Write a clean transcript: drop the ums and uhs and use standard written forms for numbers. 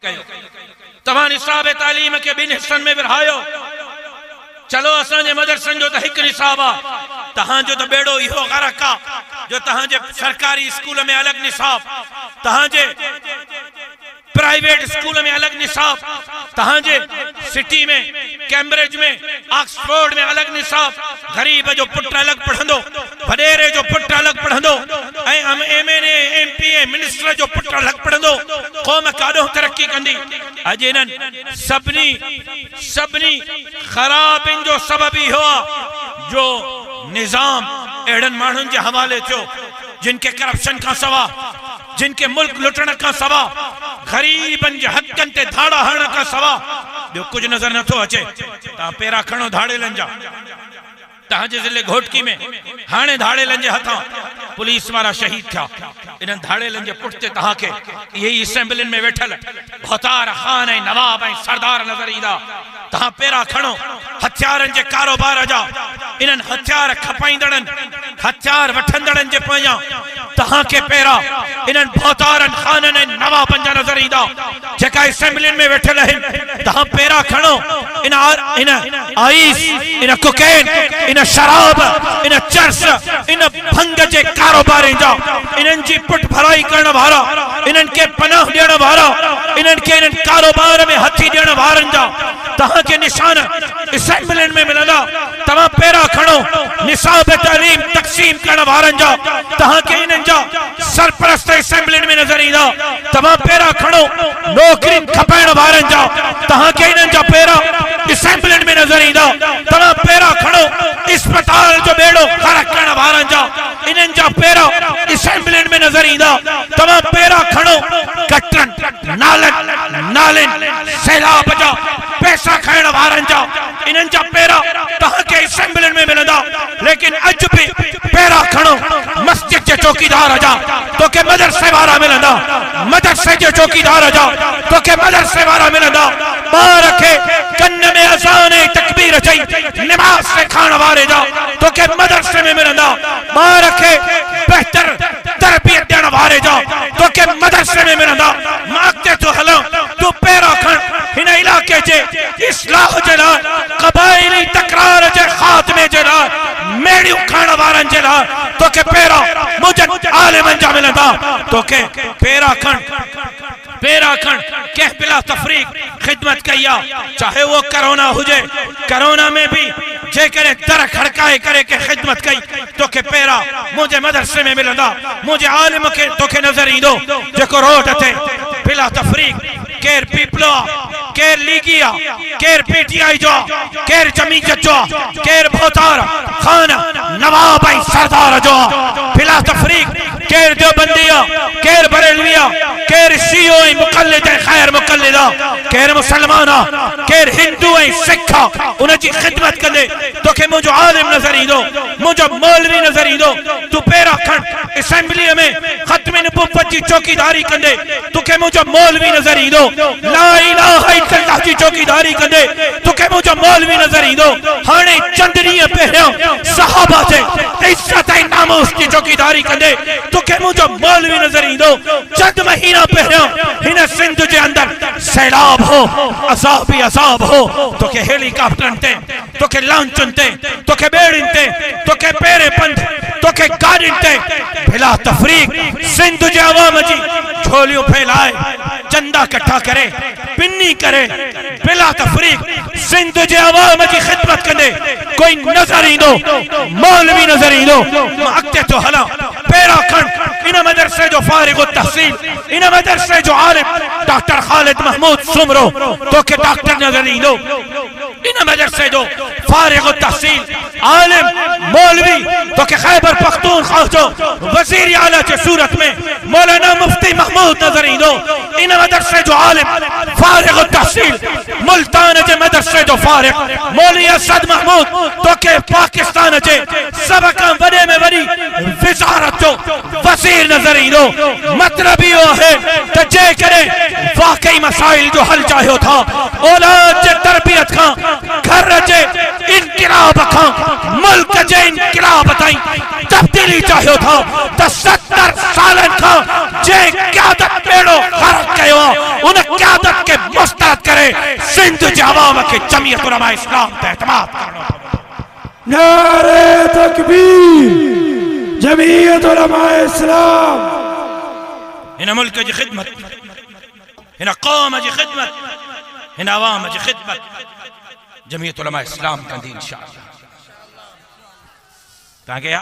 कयो तव्हां निसाब तालीम के बिन हिस्सनि में विरहायो। चलो असांजे मदरसनि जो त हिकु निसाब आहे, तव्हांजो त बेड़ो इहो ग़रक़ आहे जो तव्हांजे सरकारी स्कूल में अलॻि निसाब, तव्हांजे प्राइवेट स्कूल में अलग निसाब, तहांजे सिटी में कैम्ब्रिज में ऑक्सफोर्ड में अलग निसाब, गरीब जो पुट अलग पढ़ंदो, वडेरे जो पुट अलग पढ़ंदो, एमएनए एमपीए मिनिस्टर जो पुट अलग पढ़ंदो, कौम काॾो तरक्की कंदी। अॼु इन्हनि सभिनी ख़राबियुनि जो सबब इहो आहे जो निज़ाम अहिड़नि माण्हुनि जे हवाले थियो जिनके करप्शन खां सवा, जिनके मुल्क लुटण खां सवा, गरीबन जे हक़नि ते धाड़ा हणण खां सवा ॿियो कुछ नजर नथो अचे। तव्हां पेरा खणो धाड़ेलनि जा, तव्हांजे ज़िले घोटकी में हाणे धाड़ेलनि जे हथां पुलिस वारा शहीद थिया। इन्हनि धाड़ेलनि जे पुठिते तव्हांखे इहे ई असेंबलियुनि में वेठल भौतार खान ऐं नवाब ऐं सरदार नज़र ईंदा। तव्हां पेरा खणो हथियारनि जे कारोबार जा, इन्हनि हथियार खपाईंदड़नि हथियार वठंदड़नि जे पोयां तव्हांखे पेरा इन्हनि भौतारनि खाननि ऐं नवाबनि जा नज़र ईंदा जेका असेंबलियुनि में वेठल आहिनि। तव्हां पेरा खणो इन आइस, इन कोकेन, इन शराब, इन चर्स, इन भंग जे कारोबार जा, इन्हनि जी पुट भराई करण वारा, इन्हनि खे पनाह ॾियण वारा, इन्हनि खे इन्हनि कारोबार में हथी ॾियण वारनि जा तव्हांखे निशान असेंबलियुनि में मिलंदा। तव्हां पेरा खणो निसाब तालीम तक़सीम करण वारनि जा, तव्हांखे इन्हनि जा सरपरस्त असेंबलियुनि में नज़र ईंदा। तव्हां पेरा खणो नौकरी खपाइण वारनि जा, तव्हांखे इन्हनि जा पेरा असेंबलियुनि में नज़र ईंदा। तव्हां पेरा खणो अस्पताल जो बेड़ो ग़रक़ करण वारनि जा, इन्हनि जा पेरा असेंबलियुनि में नज़र ईंदा। तव्हां पेरा खणो गटरनि नालनि सैलाब जा पैसा खाइण वारनि जा, इन्हनि जा पेरा तव्हांखे असेंबलियुनि में मिलंदा। लेकिन अॼु बि पेरा खणो मस्जिद जे चौकीदार जा, तोखे मदरसे वारा मिलंदा, मदरसे जे चौकीदार जा तोखे मदरसे वारा मिलंदा। ॿार खे कन में अज़ान ऐं तकबीर चई नमाज़ सिखाइण वारे जा तोखे मदरसे में मिलंदा। ॿार खे बहितर तरबियत ॾियण वारे जा तोखे मदरसे में मिलंदा। मां अॻिते थो हलां, तूं पेरा खण हिन इलाके जे इस्लाह जे लाइ, क़बाइली तकरार जे ख़ात्मे जे लाइ, मेड़ियूं खाइण वारनि जे लाइ तोखे पेरा मुंहिंजे आलिमनि जा मिलंदा। तोखे पेरा खण कंहिं बिला तफरीक ख़िदमत कई आहे, चाहे वो कोरोना हुजे, कोरोना में भी जेकर दर खड़काए करे के ख़िदमत कई तोखे पेरा मुंहिंजे मदरसे में मिलंदा। मुंहिंजे आलिम खे तोखे नज़र ईंदो जेको रोड ते बिला तफरीक केर पीपलो आहे, केर लीगी आहे, केर पीटीआई जो आहे, केर जमीयत जो आहे, केर भौतार खान नवाब ऐं सरदार जो आहे, बिला तफरीक केर देवबंदी आहे, केर बरेलवी आहे, केर शियो ऐं मुक़ल्लिद ऐं ग़ैर मुक़ल्लिद आहे, केर मुसलमान आहे, केर हिंदू ऐं सिख आहे। उन जी ख़िदमत कंदे तोखे मुंहिंजो आलिम नज़र ईंदो, मुंहिंजो मौलवी नज़र ईंदो। तूं पेरा खण असेंबलीअ में ख़त्म नबुव्वत जी चौकीदारी कंदे तोखे मुंहिंजो मौलवी नज़र ईंदो। ला इलाहा इल्लल्लाह जी चौकीदारी कंदे तोखे मुंहिंजो मौलवी नज़र ईंदो। हाणे चंद ॾींहं पहिरियों सहाबा जे इज़्ज़त ऐं नामूस जी चौकीदारी कंदे तोखे मुंहिंजो मौलवी नज़र ईंदो। चंद महीना पहिरियों हिन सिंध जे अंदरि सैलाब हो, अज़ाब ही अज़ाब हो, तोखे हेलीकॉप्टरनि ते, तोखे लॉन्चुनि ते, तोखे ॿेड़ियुनि ते, तोखे पेरे पंध, तोखे गाॾियुनि ते बिला तफरीक सिंध जे अवाम जी झोलियूं फैलाए चंदा कट्ठा करे पिन्नी करे बिला तफरीक सिंध जे अवाम जी ख़िदमत कंदे कोई नज़र ईंदो, मौलवी नज़र ईंदो। मां अॻिते थो हलां, पेरा खण इन मदरसे जो फारिग तहसील, इन मदरसे जो आलिम डॉक्टर ख़ालिद महमूद सुमरो तोखे डॉक्टर नज़र ईंदो। इन मदरसे जो फारिग तहसील आलिम मौलवी तोखे खैबर पख्तूनख्वा जो वज़ीर आला जे सूरत में मौलाना मुफ्ती महमूद नज़र ईंदो। इन मदरसे जो आलिम फारिग तहसील मुल्तान जे मदरसे जो फारिग मौलवी असद महमूद तोखे पाकिस्तान जे सभ खां वॾे में वॾी वज़ारत जो वज़ीर नज़र ईंदो। मतिलब इहो आहे त जेकॾहिं वाकई मसाइल जो हल चाहियो था, औलाद जे तरबियत खां, घर जे इनक़िलाब खां, मुल्क जे इनक़िलाब ताईं तब्दीली चाहियो था त 70 सालनि खां जे क़यादत बेड़ो ग़रक़ कयो आहे, उन क़यादत करे सिंध जे अवाम के जमीयत उलमा इस्लाम ते एतमाद करणो पवंदो। नारे तकबीर, जमीयत उलमा इस्लाम हिन मुल्क जी खिदमत, हिन कौम जी खिदमत, हिन अवाम जी खिदमत जमीयत उलमा इस्लाम कंदी इंशाअल्लाह। तव्हांखे